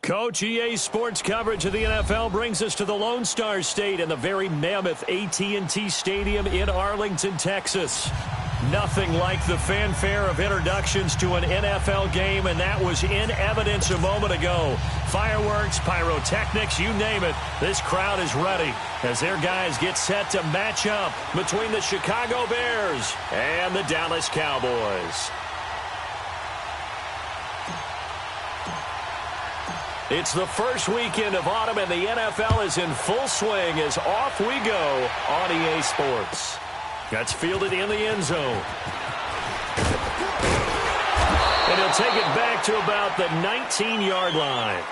Coach, EA Sports coverage of the NFL brings us to the Lone Star State and the very mammoth AT&T Stadium in Arlington, Texas. Nothing like the fanfare of introductions to an NFL game, and that was in evidence a moment ago. Fireworks, pyrotechnics, you name it. This crowd is ready as their guys get set to match up between the Chicago Bears and the Dallas Cowboys. It's the first weekend of autumn, and the NFL is in full swing as off we go on EA Sports. That's fielded in the end zone. And he'll take it back to about the 19-yard line.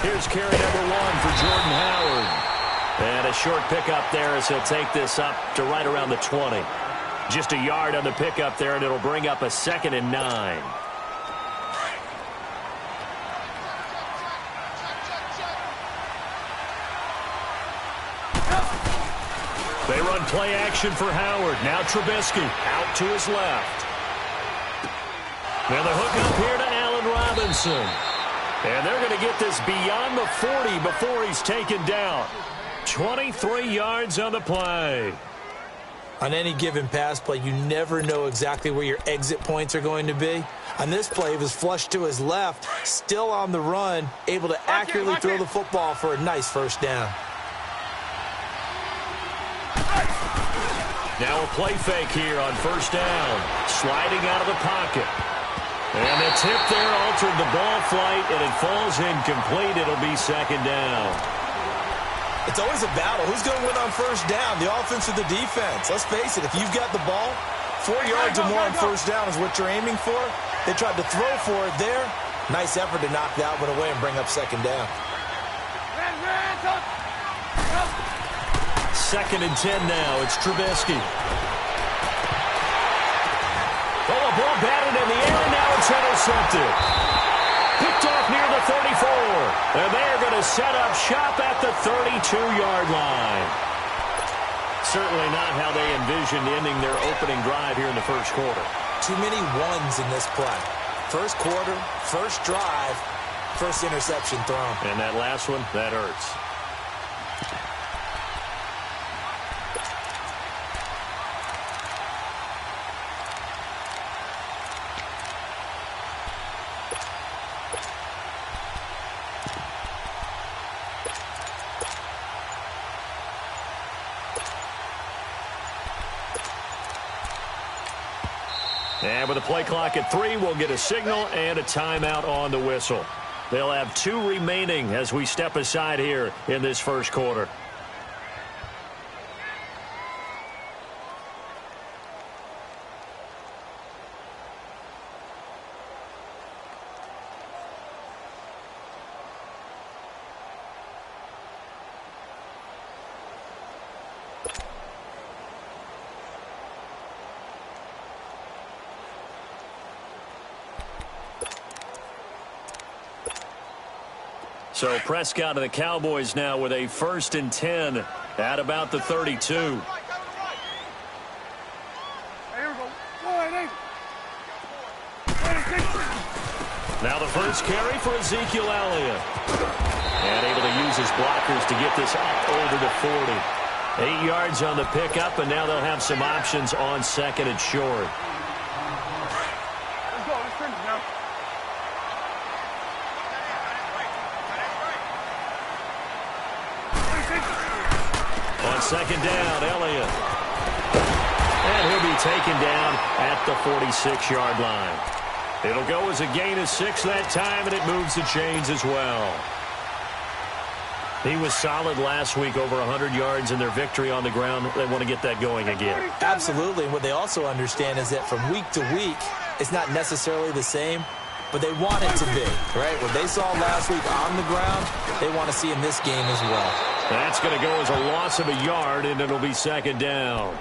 Here's carry number 1 for Jordan Howard. And a short pickup there as he'll take this up to right around the 20. Just a yard on the pickup there, and it'll bring up a 2nd and 9. They run play action for Howard. Now Trubisky out to his left. Now the hook up here to Allen Robinson. And they're going to get this beyond the 40 before he's taken down. 23 yards on the play. On any given pass play, you never know exactly where your exit points are going to be. On this play, he was flushed to his left, still on the run, able to accurately throw the football for a nice first down. Now a play fake here on first down. Sliding out of the pocket. And the tip there altered the ball flight, and it falls incomplete. It'll be 2nd down. It's always a battle. Who's going to win on first down, the offense or the defense? Let's face it, if you've got the ball, 4 yards or more on first down is what you're aiming for. They tried to throw for it there. Nice effort to knock that one away and bring up 2nd down. 2nd and 10 now. It's Trubisky. Oh, a ball batted in the air, and now it's intercepted. Picked off near the 34. And they're going to set up shop at the 32-yard line. Certainly not how they envisioned ending their opening drive here in the first quarter. Too many ones in this play. First quarter, first drive, first interception thrown. And that last one, that hurts. And with the play clock at 3, we'll get a signal and a timeout on the whistle. They'll have 2 remaining as we step aside here in this first quarter. So Prescott and the Cowboys now with a 1st and 10 at about the 32. Now the first carry for Ezekiel Elliott. And able to use his blockers to get this up over the 40. 8 yards on the pickup, and now they'll have some options on 2nd and short. On 2nd down, Elliott. And he'll be taken down at the 46-yard line. It'll go as a gain of 6 that time, and it moves the chains as well. He was solid last week, over 100 yards in their victory on the ground. They want to get that going again. Absolutely. And what they also understand is that from week to week, it's not necessarily the same, but they want it to be, right? What they saw last week on the ground, they want to see in this game as well. That's going to go as a loss of a yard, and it'll be second down.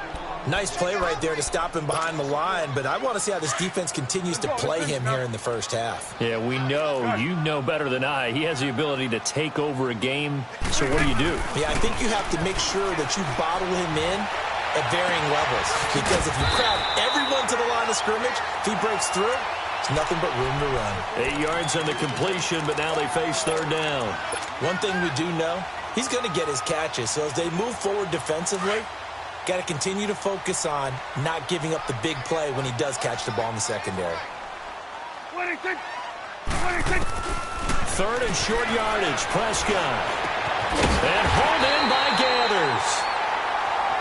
Nice play right there to stop him behind the line, but I want to see how this defense continues to play him here in the first half. Yeah, we know. You know better than I. He has the ability to take over a game, so what do? Yeah, I think you have to make sure that you bottle him in at varying levels, because if you crowd everyone to the line of scrimmage, if he breaks through, it's nothing but room to run. 8 yards on the completion, but now they face third down. One thing we do know, he's going to get his catches, so as they move forward defensively, got to continue to focus on not giving up the big play when he does catch the ball in the secondary. Third and short yardage, Prescott. And hauled in by Gathers.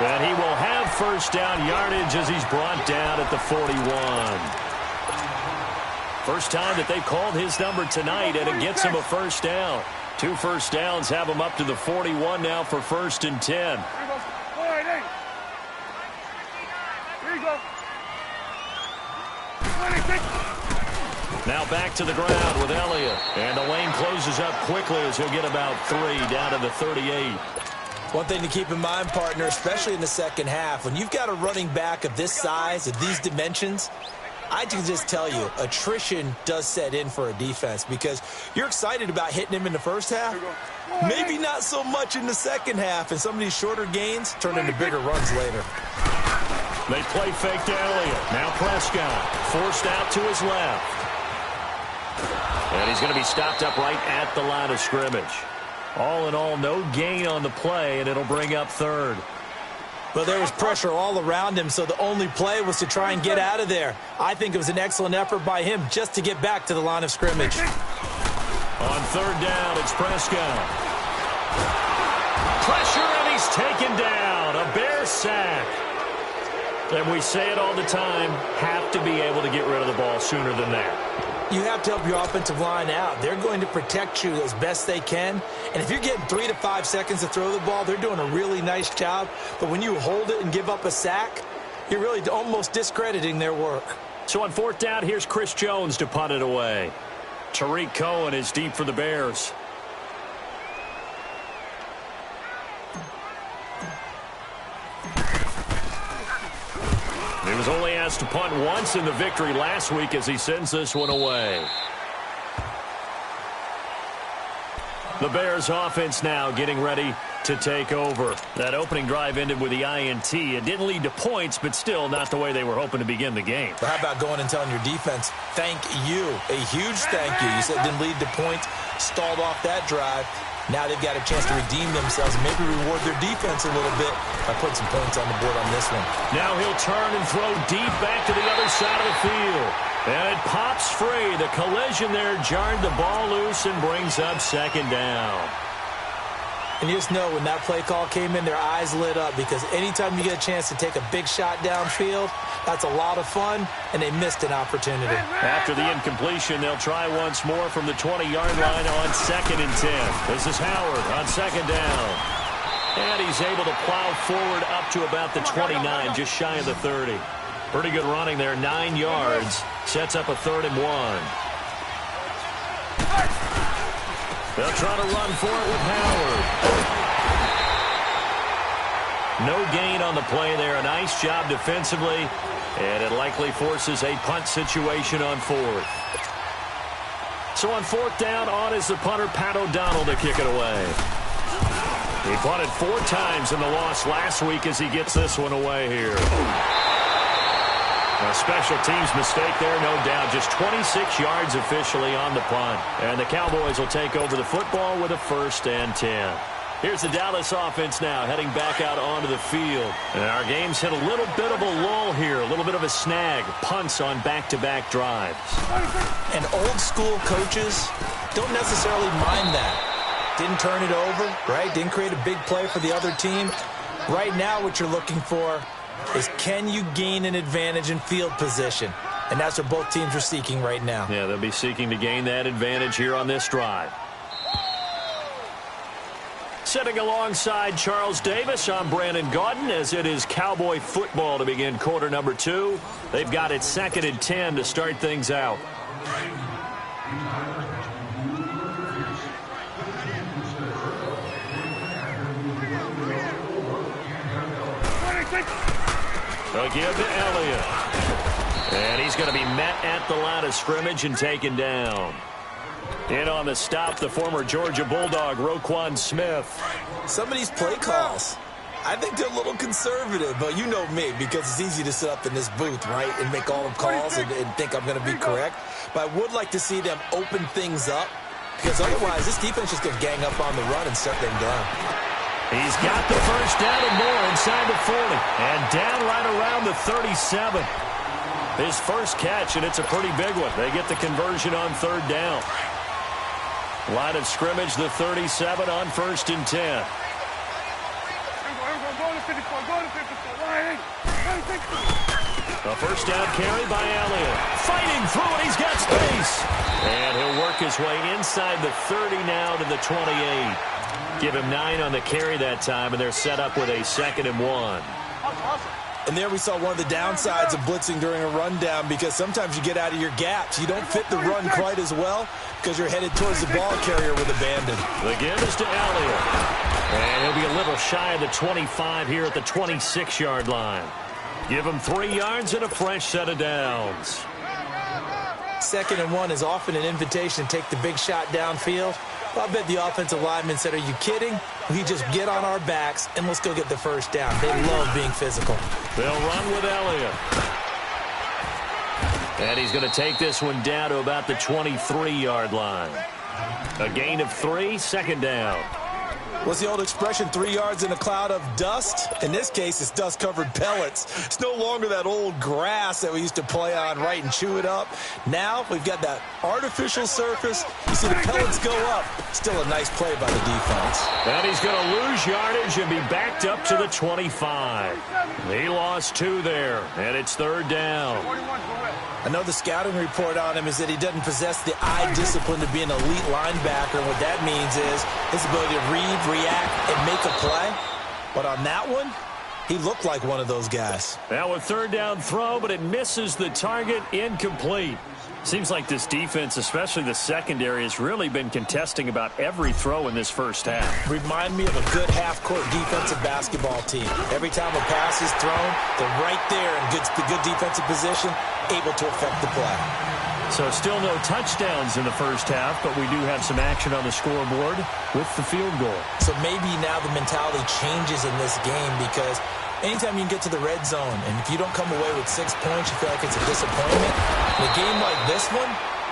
And he will have first down yardage as he's brought down at the 41. First time that they've called his number tonight, and it gets him a first down. 2 first downs have him up to the 41 now for first and 10. Now back to the ground with Elliott. And the lane closes up quickly as he'll get about 3 down to the 38. One thing to keep in mind, partner, especially in the second half, when you've got a running back of this size, of these dimensions, I can just tell you, attrition does set in for a defense because you're excited about hitting him in the first half. Maybe not so much in the second half, and some of these shorter gains turn into bigger runs later. They play fake to Elliott. Now Prescott forced out to his left. And he's going to be stopped up right at the line of scrimmage. All in all, no gain on the play, and it'll bring up third. Well, there was pressure all around him, so the only play was to try and get out of there. I think it was an excellent effort by him just to get back to the line of scrimmage. On third down, it's Prescott. Pressure, and he's taken down. A Bear sack. And we say it all the time, have to be able to get rid of the ball sooner than that. You have to help your offensive line out. They're going to protect you as best they can. And if you're getting 3 to 5 seconds to throw the ball, they're doing a really nice job. But when you hold it and give up a sack, you're really almost discrediting their work. So on fourth down, here's Chris Jones to punt it away. Tariq Cohen is deep for the Bears. He was only asked to punt once in the victory last week as he sends this one away. The Bears offense now getting ready to take over. That opening drive ended with the INT. It didn't lead to points, but still not the way they were hoping to begin the game. But how about going and telling your defense, thank you, a huge thank you. You said it didn't lead to points, stalled off that drive. Now they've got a chance to redeem themselves and maybe reward their defense a little bit by putting some points on the board on this one. Now he'll turn and throw deep back to the other side of the field. And it pops free. The collision there jarred the ball loose and brings up second down. And you just know when that play call came in, their eyes lit up because anytime you get a chance to take a big shot downfield, that's a lot of fun, and they missed an opportunity. After the incompletion, they'll try once more from the 20-yard line on 2nd and 10. This is Howard on second down. And he's able to plow forward up to about the 29, just shy of the 30. Pretty good running there, 9 yards. Sets up a 3rd and 1. They'll try to run for it with Howard. No gain on the play there. A nice job defensively. And it likely forces a punt situation on 4th. So on 4th down, on is the punter, Pat O'Donnell, to kick it away. He punted 4 times in the loss last week as he gets this one away here. A special teams mistake there, no doubt. Just 26 yards officially on the punt. And the Cowboys will take over the football with a 1st and 10. Here's the Dallas offense now heading back out onto the field. And our game's hit a little bit of a lull here, a little bit of a snag. Punts on back-to-back drives. And old-school coaches don't necessarily mind that. Didn't turn it over, right? Didn't create a big play for the other team. Right now what you're looking for is can you gain an advantage in field position? And that's what both teams are seeking right now. Yeah, they'll be seeking to gain that advantage here on this drive. Sitting alongside Charles Davis, I'm Brandon Gaudin as it is Cowboy football to begin quarter number 2. They've got it 2nd and 10 to start things out. A give to Elliott. And he's going to be met at the line of scrimmage and taken down. In on the stop, the former Georgia Bulldog, Roquan Smith. Some of these play calls, I think they're a little conservative, but you know me, because it's easy to sit up in this booth, right, and make all the calls and think I'm going to be correct. But I would like to see them open things up, because otherwise this defense is going to gang up on the run and shut them down. He's got the first down and more inside the 40. And down right around the 37. His first catch, and it's a pretty big one. They get the conversion on third down. Line of scrimmage, the 37 on 1st and 10. A first down carry by Elliott. Fighting through it, he's got space. And he'll work his way inside the 30 now to the 28. Give him 9 on the carry that time, and they're set up with a 2nd and 1. And there we saw one of the downsides of blitzing during a rundown, because sometimes you get out of your gaps. You don't fit the run quite as well because you're headed towards the ball carrier with abandon. The give is to Elliott. And he'll be a little shy of the 25 here at the 26-yard line. Give him 3 yards and a fresh set of downs. 2nd and 1 is often an invitation to take the big shot downfield. Well, I bet the offensive lineman said, are you kidding? We just get on our backs and let's go get the first down. They love being physical. They'll run with Elliott. And he's going to take this one down to about the 23-yard line. A gain of 3, 2nd down. What's the old expression, 3 yards in a cloud of dust? In this case, it's dust-covered pellets. It's no longer that old grass that we used to play on, right, and chew it up. Now we've got that artificial surface. You see the pellets go up. Still a nice play by the defense. And he's going to lose yardage and be backed up to the 25. He lost 2 there, and it's 3rd down. I know the scouting report on him is that he doesn't possess the eye discipline to be an elite linebacker. And what that means is his ability to read, react, and make a play. But on that one, he looked like one of those guys. Now a 3rd down throw, but it misses the target, incomplete. Seems like this defense, especially the secondary, has really been contesting about every throw in this first half. Remind me of a good half-court defensive basketball team. Every time a pass is thrown, they're right there in good defensive position, able to affect the play. So still no touchdowns in the first half, but we do have some action on the scoreboard with the field goal. So maybe now the mentality changes in this game, because anytime you can get to the red zone, and if you don't come away with 6 points, you feel like it's a disappointment. In a game like this one,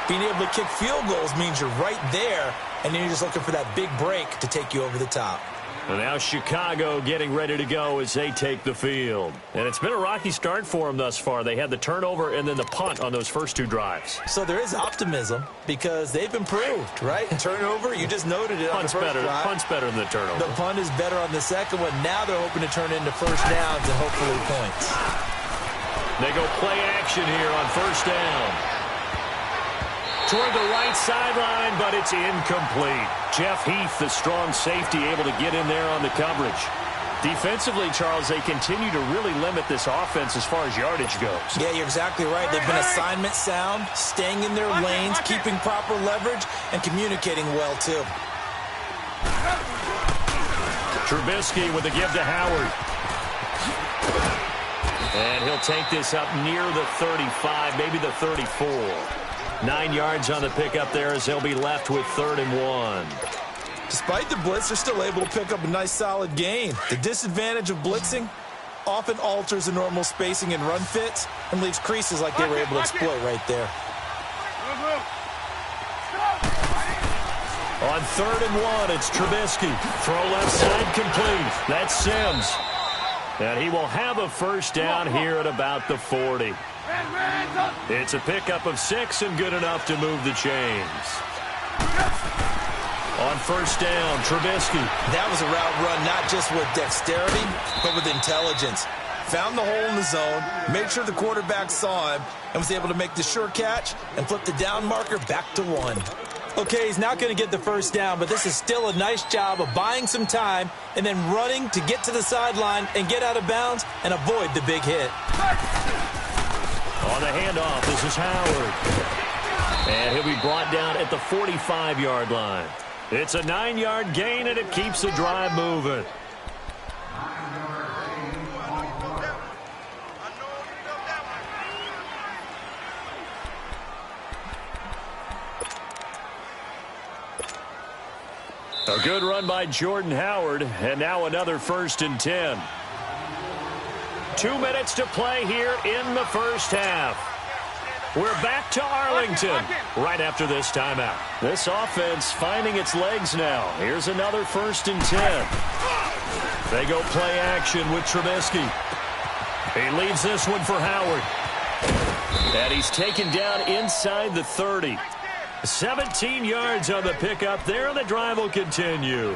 being able to kick field goals means you're right there, and then you're just looking for that big break to take you over the top. And now Chicago getting ready to go as they take the field. And it's been a rocky start for them thus far. They had the turnover and then the punt on those first 2 drives. So there is optimism because they've improved, right? Turnover, you just noted it on the first drive. Punt's better than the turnover. The punt is better on the second one. Now they're hoping to turn into first downs and hopefully points. They go play action here on 1st down. Toward the right sideline, but it's incomplete. Jeff Heath, the strong safety, able to get in there on the coverage. Defensively, Charles, they continue to really limit this offense as far as yardage goes. Yeah, you're exactly right. They've been assignment sound, staying in their lanes, keeping proper leverage, and communicating well, too. Trubisky with a give to Howard. And he'll take this up near the 35, maybe the 34. 9 yards on the pickup there as they'll be left with 3rd and 1. Despite the blitz, they're still able to pick up a nice solid gain. The disadvantage of blitzing often alters the normal spacing and run fits and leaves creases like they were able to exploit right there. On 3rd and 1, it's Trubisky. Throw left side complete. That's Sims. And he will have a first down here at about the 40. It's a pickup of 6 and good enough to move the chains. On 1st down, Trubisky. That was a route run not just with dexterity, but with intelligence. Found the hole in the zone, made sure the quarterback saw him, and was able to make the sure catch and flip the down marker back to 1. Okay, he's not going to get the first down, but this is still a nice job of buying some time and then running to get to the sideline and get out of bounds and avoid the big hit. On the handoff, this is Howard. And he'll be brought down at the 45-yard line. It's a 9-yard gain, and it keeps the drive moving. Good run by Jordan Howard, and now another 1st and 10. 2 minutes to play here in the first half. We're back to Arlington right after this timeout. This offense finding its legs now. Here's another 1st and 10. They go play action with Trubisky. He leaves this one for Howard. And he's taken down inside the 30. 17 yards on the pickup there, and the drive will continue.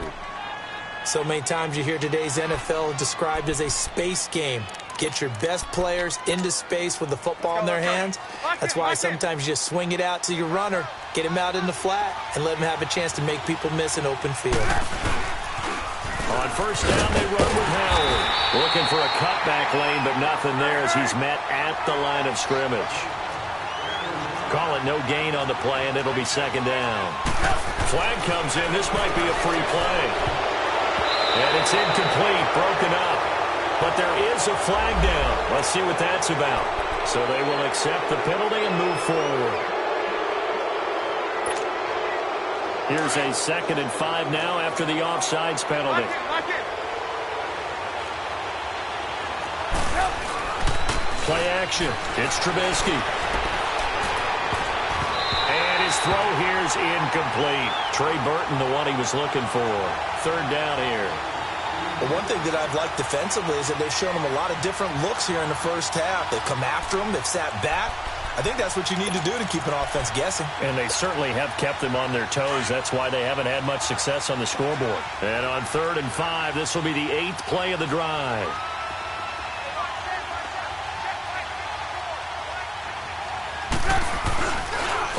So many times you hear today's NFL described as a space game. Get your best players into space with the football in their hands. That's why sometimes you just swing it out to your runner, get him out in the flat, and let him have a chance to make people miss an open field. On 1st down, they run with Howard. Looking for a cutback lane, but nothing there as he's met at the line of scrimmage. Call it no gain on the play, and it'll be 2nd down. Flag comes in. This might be a free play. And it's incomplete, broken up. But there is a flag down. Let's see what that's about. So they will accept the penalty and move forward. Here's a 2nd and 5 now after the offsides penalty. Play action. It's Trubisky. And his throw here's incomplete. Trey Burton, the one he was looking for. 3rd down here. Well, one thing that I've liked defensively is that they've shown him a lot of different looks here in the first half. They've come after him. They've sat back. I think that's what you need to do to keep an offense guessing. And they certainly have kept them on their toes. That's why they haven't had much success on the scoreboard. And on 3rd and 5, this will be the 8th play of the drive.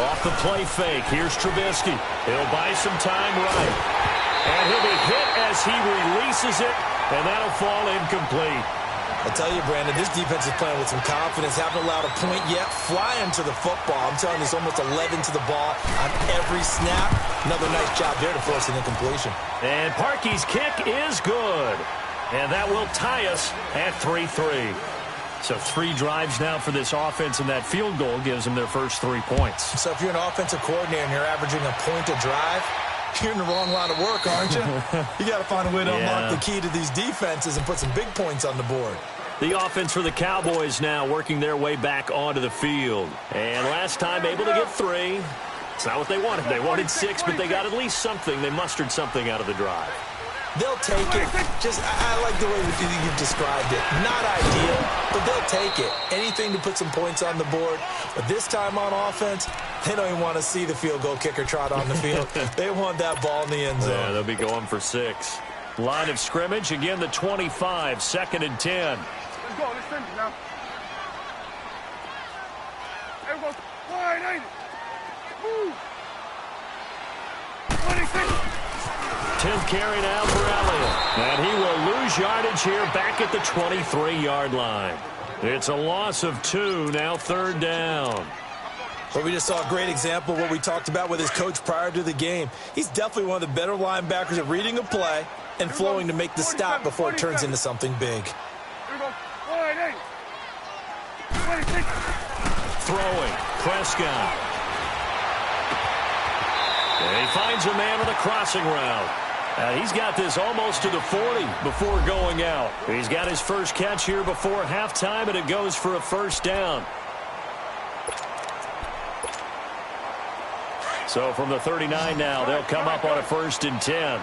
Off the play fake, here's Trubisky. He'll buy some time right. And he'll be hit as he releases it, and that'll fall incomplete. I tell you, Brandon, this defense is playing with some confidence. Haven't allowed a point yet. Flying to the football. I'm telling you, it's almost 11 to the ball on every snap. Another nice job there to force an incompletion. And Parkey's kick is good. And that will tie us at 3-3. So 3 drives now for this offense, and that field goal gives them their first 3 points. So if you're an offensive coordinator and you're averaging a point a drive, you're in the wrong line of work, aren't you? You got to find a way to unlock the key to these defenses and put some big points on the board. The offense for the Cowboys now working their way back onto the field. And last time able to get 3. It's not what they wanted. They wanted 6, but they got at least something. They mustered something out of the drive. They'll take it. I like the way you've described it. Not ideal, but they'll take it. Anything to put some points on the board. But this time on offense, they don't even want to see the field goal kicker trot on the field. They want that ball in the end zone. Yeah, they'll be going for 6. Line of scrimmage, again the 25, 2nd and 10. Let's go. Let's finish now. Everyone, wide, ain't it? Move. 26. 10th carry now for Elliott. And he will lose yardage here back at the 23-yard line. It's a loss of 2, now 3rd down. Well, we just saw a great example of what we talked about with his coach prior to the game. He's definitely one of the better linebackers at reading a play and flowing to make the stop before it turns into something big. Throwing, Prescott. And he finds a man on the crossing route. He's got this almost to the 40 before going out. He's got his first catch here before halftime, and it goes for a 1st down. So from the 39 now, they'll come up on a 1st and 10.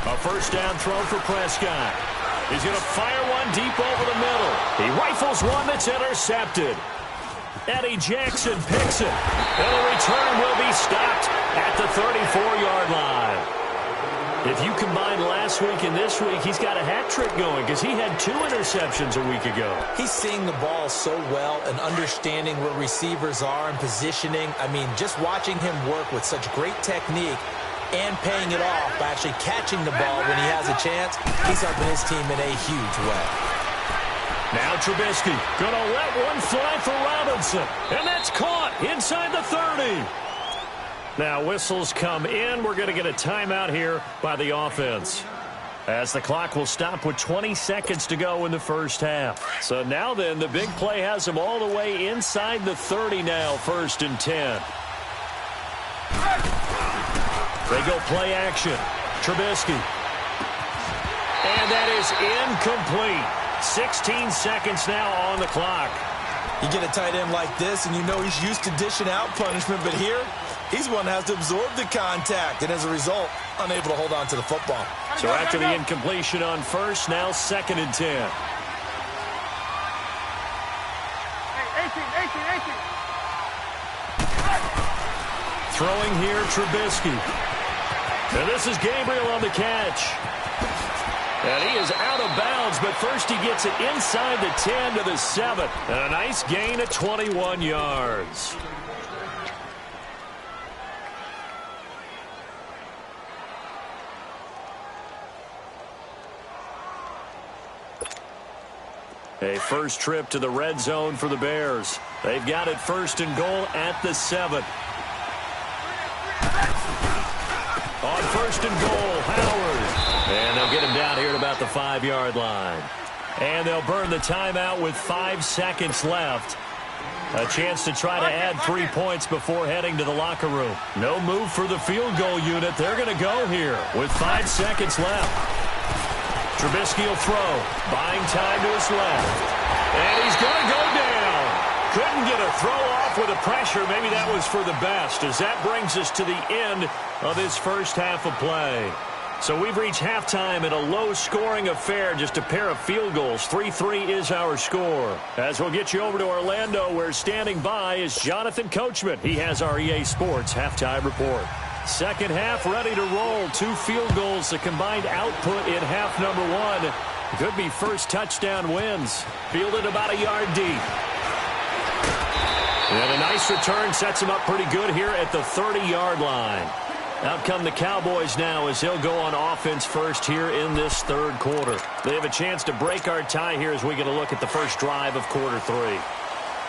A 1st down throw for Prescott. He's going to fire one deep over the middle. He rifles one that's intercepted. Eddie Jackson picks it. And the return will be stopped at the 34-yard line. If you combine last week and this week, he's got a hat trick going because he had 2 interceptions a week ago. He's seeing the ball so well and understanding where receivers are and positioning. I mean, just watching him work with such great technique and paying it off by actually catching the ball when he has a chance, he's helping his team in a huge way. Now Trubisky going to let one fly for Robinson. And that's caught inside the 30. Now whistles come in. We're going to get a timeout here by the offense. As the clock will stop with 20 seconds to go in the first half. So now then, the big play has them all the way inside the 30 now, 1st and 10. They go play action. Trubisky. And that is incomplete. 16 seconds now on the clock. You get a tight end like this, and you know he's used to dishing out punishment, but here, he's one that has to absorb the contact, and as a result, unable to hold on to the football. So after the incompletion on 1st, now 2nd and 10. Hey, 18. Throwing here, Trubisky. And this is Gabriel on the catch. And he is out of bounds, but first he gets it inside the 10 to the 7. And a nice gain of 21 yards. A first trip to the red zone for the Bears. They've got it 1st and goal at the 7. On 1st and goal, Howard. And they'll get him down here at about the 5-yard line. And they'll burn the timeout with 5 seconds left. A chance to try to add 3 points before heading to the locker room. No move for the field goal unit. They're going to go here with 5 seconds left. Trubisky will throw. Buying time to his left. And he's going to go down. Couldn't get a throw off with the pressure. Maybe that was for the best, as that brings us to the end of this first half of play. So we've reached halftime in a low-scoring affair, just a pair of field goals. 3-3 is our score. As we'll get you over to Orlando, where standing by is Jonathan Coachman. He has our EA Sports halftime report. Second half ready to roll. 2 field goals, the combined output in half number 1. Could be first touchdown wins. Fielded about a yard deep. And a nice return sets him up pretty good here at the 30-yard line. Out come the Cowboys now as they'll go on offense first here in this third quarter. They have a chance to break our tie here as we get a look at the first drive of quarter 3.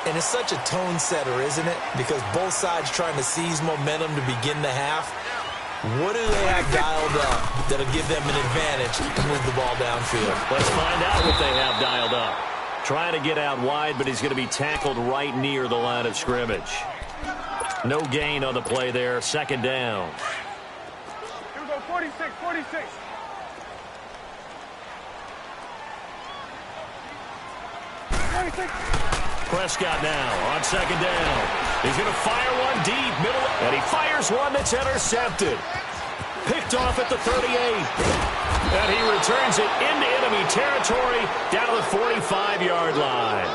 And it's such a tone setter, isn't it? Because both sides trying to seize momentum to begin the half. What do they have dialed up that'll give them an advantage to move the ball downfield? Let's find out what they have dialed up. Trying to get out wide, but he's going to be tackled right near the line of scrimmage. No gain on the play there. 2nd down. Here we go, 46. Prescott now on 2nd down. He's going to fire one deep, middle, and he fires one that's intercepted. Picked off at the 38. And he returns it into enemy territory down to the 45-yard line.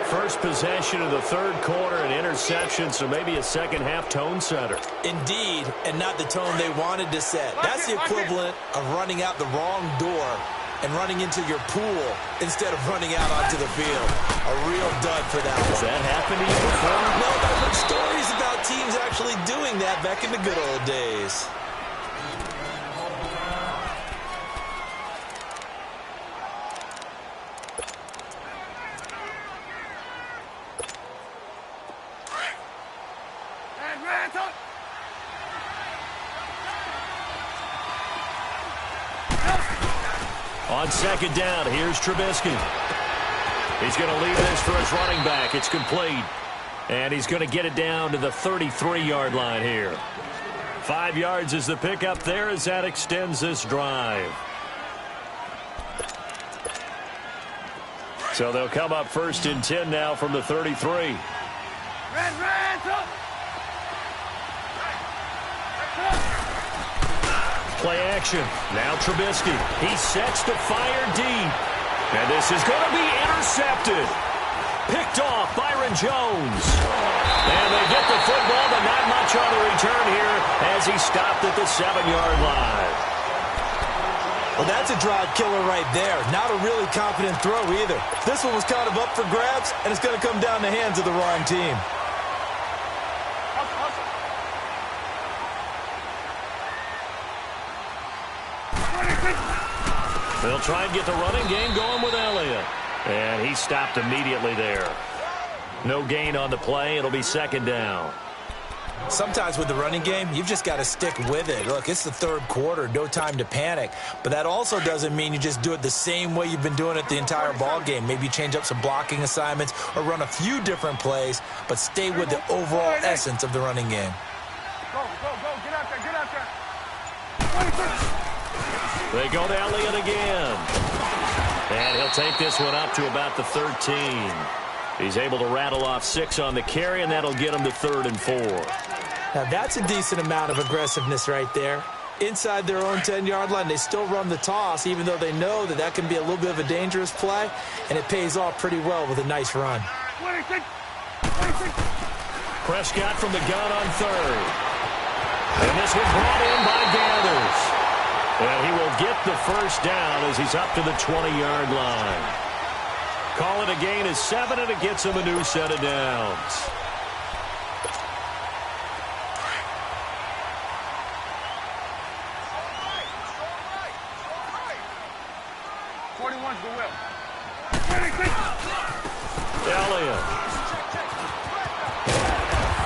First possession of the third quarter, an interception, so maybe a second-half tone setter. Indeed, and not the tone they wanted to set. That's the equivalent of running out the wrong door and running into your pool instead of running out onto the field. A real dud for that one. Has that happened to you before? No, but I've heard stories about teams actually doing that back in the good old days. On 2nd down, here's Trubisky. He's going to leave this for his running back. It's complete. And he's going to get it down to the 33-yard line here. 5 yards is the pickup there as that extends this drive. So they'll come up 1st and 10 now from the 33. Play action. Now Trubisky. He sets to fire deep. And this is going to be intercepted. Picked off Byron Jones. And they get the football, but not much on the return here as he stopped at the 7-yard line. Well, that's a drive killer right there. Not a really confident throw either. This one was kind of up for grabs, and it's going to come down the hands of the wrong team. They'll try and get the running game going with Elliott. And he stopped immediately there. No gain on the play. It'll be 2nd down. Sometimes with the running game, you've just got to stick with it. Look, it's the third quarter, no time to panic. But that also doesn't mean you just do it the same way you've been doing it the entire ball game. Maybe you change up some blocking assignments or run a few different plays, but stay with the overall essence of the running game. Go, get out there, get out there. They go to Elliott again. And he'll take this one up to about the 13. He's able to rattle off 6 on the carry, and that'll get him to 3rd and 4. Now, that's a decent amount of aggressiveness right there. Inside their own 10-yard line, they still run the toss, even though they know that that can be a little bit of a dangerous play, and it pays off pretty well with a nice run. 26. Prescott from the gun on 3rd. And this one brought in by Gathers. And he will get the first down as he's up to the 20-yard line. Call it a gain of 7, and it gets him a new set of downs. 41's the will. Elliott.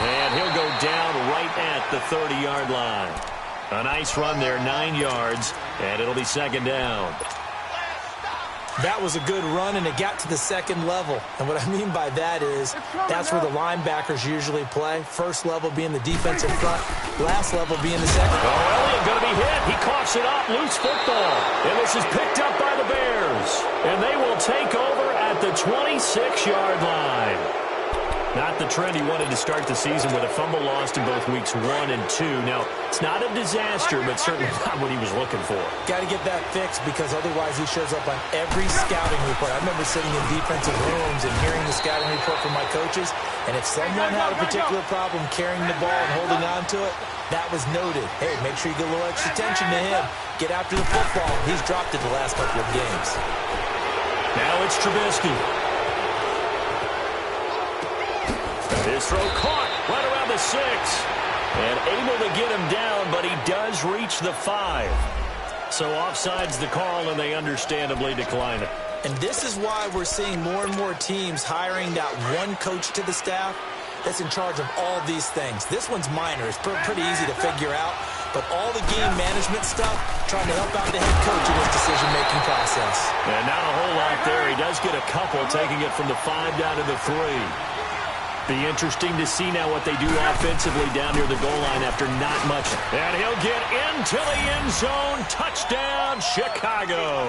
And he'll go down right at the 30-yard line. A nice run there, 9 yards, and it'll be 2nd down. That was a good run, and it got to the 2nd level. And what I mean by that is that's where the linebackers usually play. First level being the defensive front, last level being the second. Oh, Elliott going to be hit. He coughs it up. Loose football. And this is picked up by the Bears. And they will take over at the 26-yard line. Not the trend he wanted to start the season with a fumble lost in both weeks 1 and 2. Now, it's not a disaster, but certainly not what he was looking for. Got to get that fixed because otherwise he shows up on every scouting report. I remember sitting in defensive rooms and hearing the scouting report from my coaches, and if someone had a particular problem carrying the ball and holding on to it, that was noted. Hey, make sure you get a little extra attention to him. Get after the football. He's dropped it the last couple of games. Now it's Trubisky. His throw caught right around the 6. And able to get him down, but he does reach the 5. So offsides the call, and they understandably decline it. And this is why we're seeing more and more teams hiring that one coach to the staff that's in charge of all these things. This one's minor. It's pretty easy to figure out. But all the game management stuff, trying to help out the head coach in his decision-making process. And not a whole lot there. He does get a couple, taking it from the 5 down to the 3. Be interesting to see now what they do offensively down near the goal line after not much. And he'll get into the end zone. Touchdown, Chicago.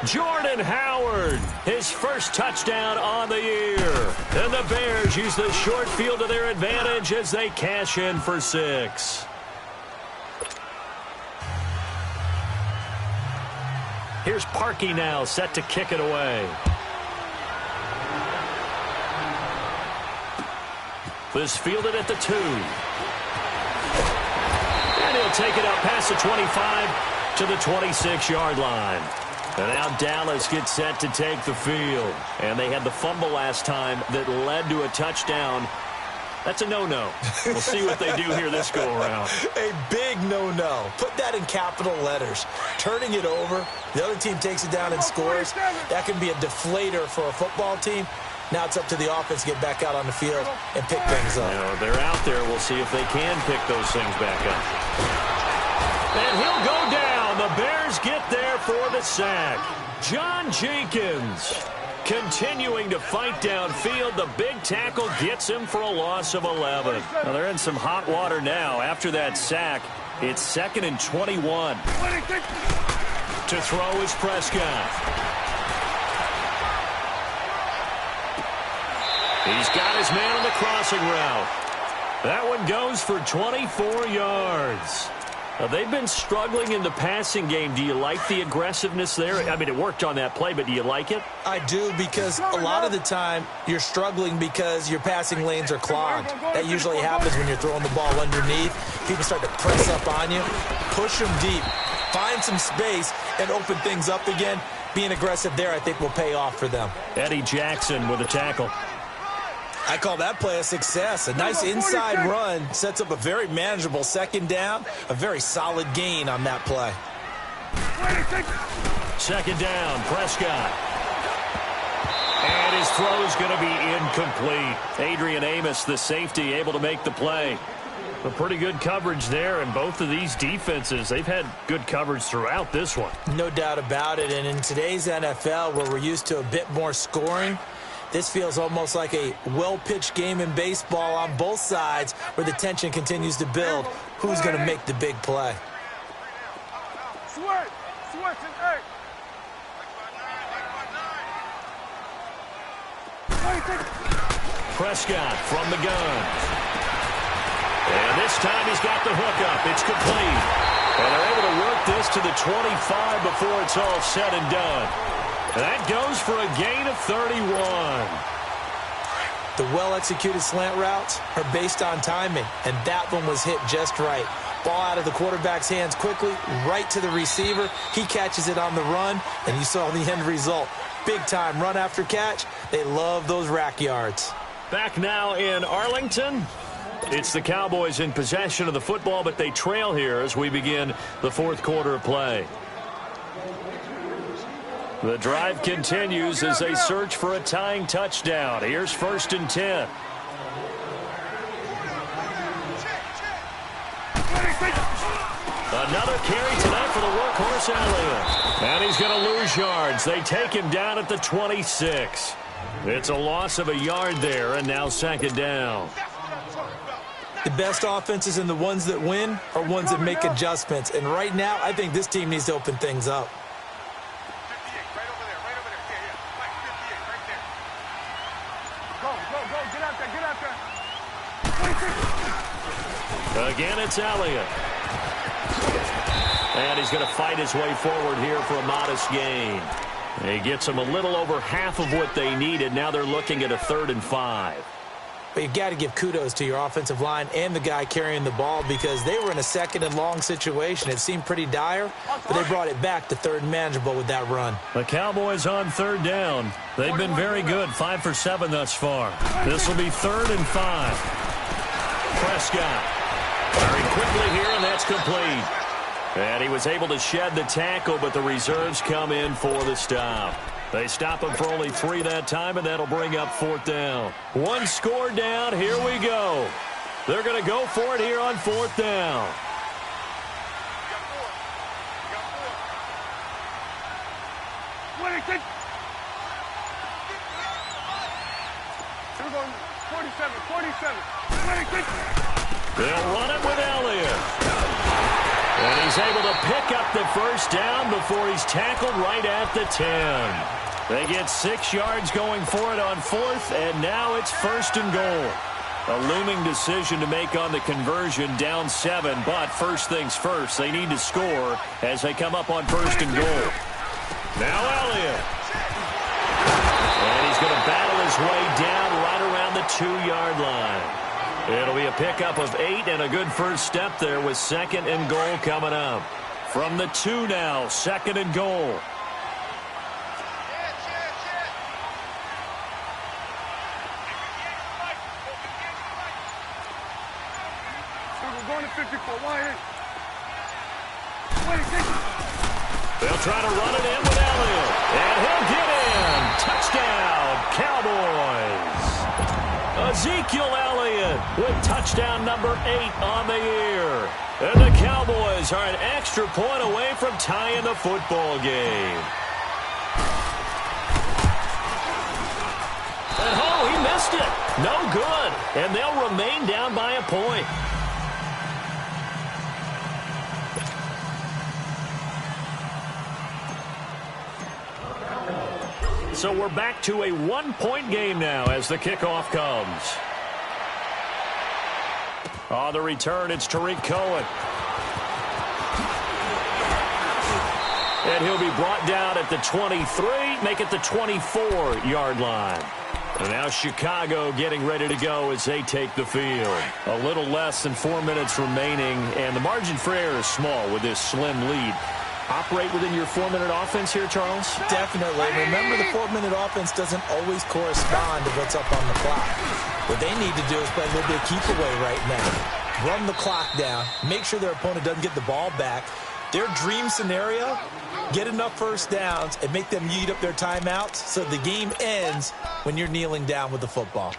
Jordan Howard, his first touchdown on the year. And the Bears use the short field to their advantage as they cash in for 6. Here's Parkey now, set to kick it away. This fielded at the 2. And he'll take it up past the 25 to the 26-yard line. And now Dallas gets set to take the field. And they had the fumble last time that led to a touchdown. That's a no-no. We'll see what they do here this go-around. A big no-no. Put that in capital letters. Turning it over, the other team takes it down and scores. That can be a deflator for a football team. Now it's up to the offense to get back out on the field and pick things up. You know, they're out there. We'll see if they can pick those things back up. And he'll go down. The Bears get there for the sack. John Jenkins continuing to fight downfield. The big tackle gets him for a loss of 11. Now they're in some hot water now. After that sack, it's 2nd and 21. To throw is Prescott. He's got his man on the crossing route. That one goes for 24 yards. Now, they've been struggling in the passing game. Do you like the aggressiveness there? I mean, it worked on that play, but do you like it? I do, because a lot of the time you're struggling because your passing lanes are clogged. That usually happens when you're throwing the ball underneath. People start to press up on you. Push them deep. Find some space and open things up again. Being aggressive there, I think, will pay off for them. Eddie Jackson with a tackle. I call that play a success. A nice inside run sets up a very manageable 2nd down. A very solid gain on that play. 2nd down, Prescott. And And his throw is going to be incomplete. Adrian Amos, the safety, able to make the play. A pretty good coverage there, and both of these defenses, they've had good coverage throughout this one. No doubt about it, and in today's NFL, where we're used to a bit more scoring, this feels almost like a well-pitched game in baseball on both sides where the tension continues to build. Who's going to make the big play? Prescott from the gun. And this time he's got the hookup. It's complete. And they're able to work this to the 25 before it's all said and done. And that goes for a gain of 31. The well-executed slant routes are based on timing, and that one was hit just right. Ball out of the quarterback's hands quickly, right to the receiver. He catches it on the run, and you saw the end result. Big-time run after catch. They love those rack yards. Back now in Arlington. It's the Cowboys in possession of the football, but they trail here as we begin the fourth quarter of play. The drive continues as they search for a tying touchdown. Here's 1st and 10. Another carry tonight for the workhorse Elliott. And he's going to lose yards. They take him down at the 26. It's a loss of a yard there, and now 2nd down. The best offenses and the ones that win are ones that make adjustments. And right now, I think this team needs to open things up. Again, it's Elliott. And he's going to fight his way forward here for a modest gain. He gets them a little over half of what they needed. Now they're looking at a 3rd and 5. But you got to give kudos to your offensive line and the guy carrying the ball because they were in a 2nd and long situation. It seemed pretty dire, but they brought it back to 3rd and manageable with that run. The Cowboys on 3rd down. They've been very good, 5 for 7 thus far. This will be 3rd and 5. Prescott. Very quickly here, and that's complete. And he was able to shed the tackle, but the reserves come in for the stop. They stop him for only 3 that time, and that'll bring up 4th down. 1 score down. Here we go. They're going to go for it here on 4th down. They'll run it with Elliott. And he's able to pick up the 1st down before he's tackled right at the 10. They get 6 yards going for it on 4th, and now it's 1st and goal. A looming decision to make on the conversion, down 7, but first things first, they need to score as they come up on 1st and goal. Now Elliott. And he's going to battle his way down right around the 2-yard line. It'll be a pickup of 8 and a good first step there with 2nd and goal coming up. From the 2 now, 2nd and goal. They'll try to run it in with Elliott. And he'll get in. Touchdown, Cowboys. Ezekiel Elliott with touchdown number 8 on the year. And the Cowboys are an extra point away from tying the football game. And oh, he missed it. No good. And they'll remain down by a point. So we're back to a 1-point game now as the kickoff comes. On the return, it's Tariq Cohen. And he'll be brought down at the 23, make it the 24-yard line. And now Chicago getting ready to go as they take the field. A little less than 4 minutes remaining, and the margin for error is small with this slim lead. Operate within your 4-minute offense here, Charles? Definitely. Remember, the 4-minute offense doesn't always correspond to what's up on the clock. What they need to do is play a little bit of keep away right now. Run the clock down. Make sure their opponent doesn't get the ball back. Their dream scenario, get enough first downs and make them eat up their timeouts so the game ends when you're kneeling down with the football.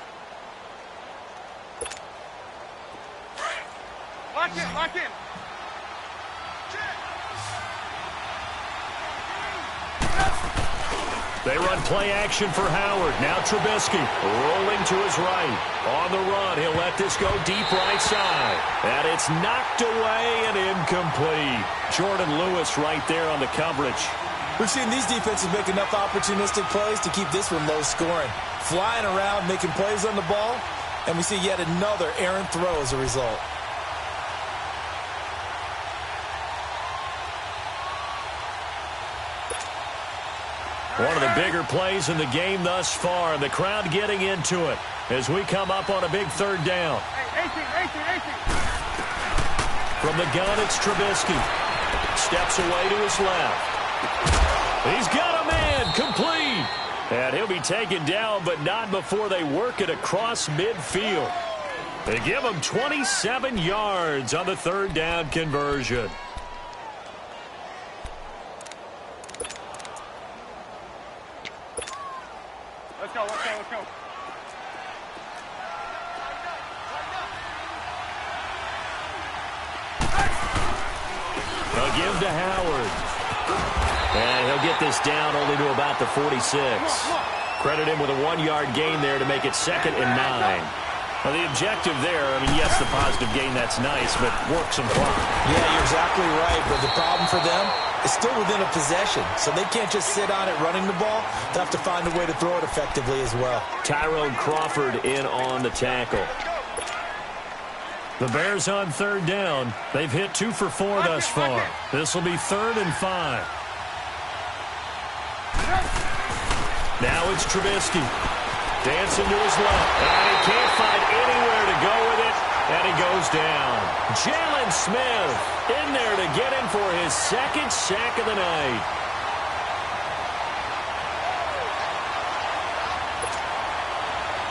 Lock in, lock in. They run play action for Howard. Now Trubisky rolling to his right. On the run, he'll let this go deep right side. And it's knocked away and incomplete. Jordan Lewis right there on the coverage. We've seen these defenses make enough opportunistic plays to keep this one low scoring. Flying around, making plays on the ball, and we see yet another errant throw as a result. One of the bigger plays in the game thus far. The crowd getting into it as we come up on a big third down. Hey, 18. From the gun, it's Trubisky. Steps away to his left. He's got a man, complete. And he'll be taken down, but not before they work it across midfield. They give him 27 yards on the third down conversion. Let's go. They'll give to Howard. And he'll get this down only to about the 46. Credit him with a 1-yard gain there to make it 2nd and 9. Now, the objective there, I mean, yes, the positive gain, that's nice, but work some clock. Yeah, you're exactly right, but the problem for them is still within a possession, so they can't just sit on it running the ball. They'll have to find a way to throw it effectively as well. Tyrone Crawford in on the tackle. The Bears on third down. They've hit 2 for 4 thus far. This will be 3rd and 5. Now it's Trubisky. Dancing to his left. And he can't find anywhere to go with it. And he goes down. Jalen Smith in there to get him for his 2nd sack of the night.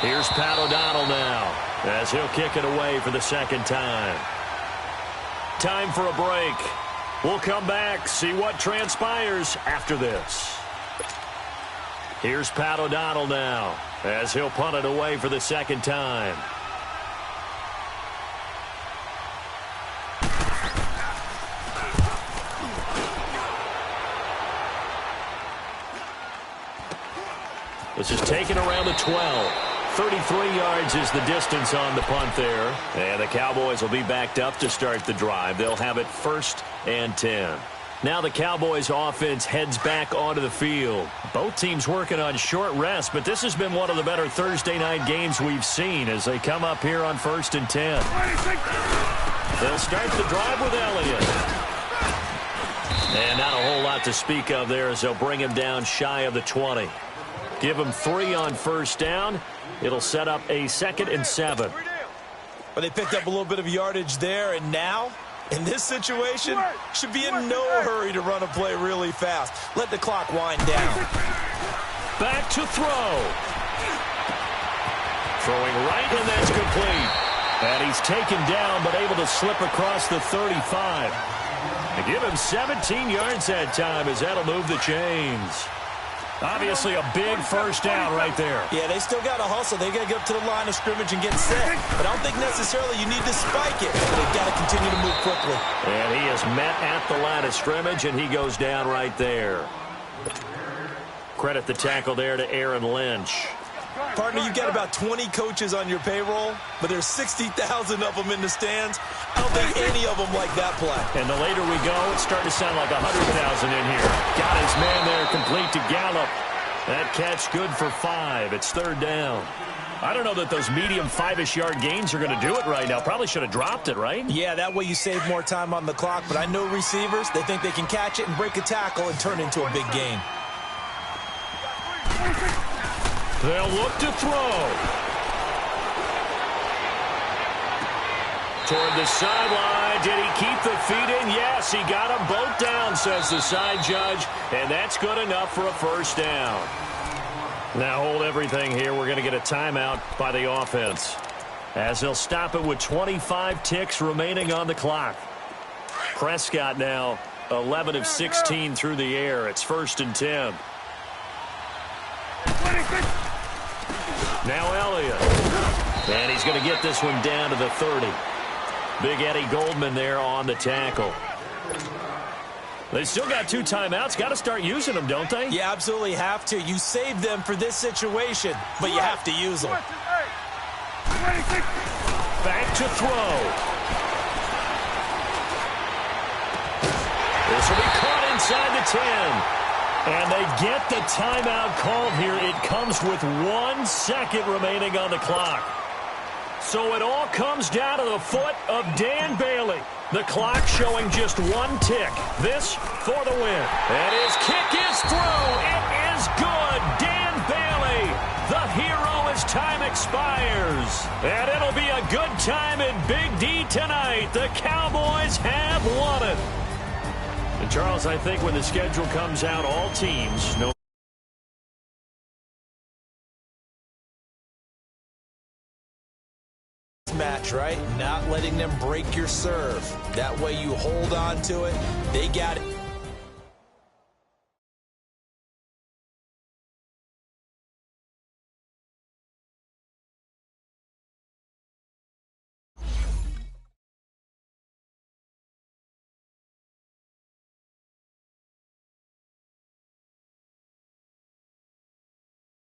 Here's Pat O'Donnell now as he'll kick it away for the 2nd time. Time for a break. We'll come back, see what transpires after this. Here's Pat O'Donnell now as he'll punt it away for the 2nd time. This is taken around the 12. 33 yards is the distance on the punt there. And the Cowboys will be backed up to start the drive. They'll have it 1st and 10. Now the Cowboys offense heads back onto the field. Both teams working on short rest, but this has been one of the better Thursday night games we've seen as they come up here on 1st and 10. They'll start the drive with Elliott. And not a whole lot to speak of there as they'll bring him down shy of the 20. Give him 3 on 1st down. It'll set up a 2nd and 7. But they picked up a little bit of yardage there, and now, in this situation, should be in no hurry to run a play really fast. Let the clock wind down. Back to throw. Throwing right, and that's complete. And he's taken down, but able to slip across the 35. They give him 17 yards that time as that'll move the chains. Obviously a big 1st down right there. Yeah, they still got to hustle. They got to get up to the line of scrimmage and get set. But I don't think necessarily you need to spike it. They've got to continue to move quickly. And he is met at the line of scrimmage, and he goes down right there. Credit the tackle there to Aaron Lynch. Partner, you've got about 20 coaches on your payroll, but there's 60,000 of them in the stands. I don't think any of them like that play. And the later we go, it's starting to sound like 100,000 in here. Got his man there, complete to Gallup. That catch good for 5. It's 3rd down. I don't know that those medium 5-ish yard gains are going to do it right now. Probably should have dropped it, right? Yeah, that way you save more time on the clock. But I know receivers, they think they can catch it and break a tackle and turn into a big gain. They'll look to throw. Toward the sideline. Did he keep the feet in? Yes, he got them both down, says the side judge. And that's good enough for a 1st down. Now hold everything here. We're going to get a timeout by the offense, as they'll stop it with 25 ticks remaining on the clock. Prescott now 11 of 16 through the air. It's 1st and 10. Now Elliott. And he's going to get this one down to the 30. Big Eddie Goldman there on the tackle. They still got 2 timeouts. Got to start using them, don't they? You absolutely have to. You save them for this situation, but you have to use them. Back to throw. This will be caught inside the 10. And they get the timeout called here. It comes with 1 second remaining on the clock. So it all comes down to the foot of Dan Bailey. The clock showing just 1 tick. This for the win. And his kick is through. It is good. Dan Bailey, the hero as time expires. And it'll be a good time in Big D tonight. The Cowboys have won it. And Charles, I think when the schedule comes out, all teams know match, right? Not letting them break your serve. That way you hold on to it. They got it.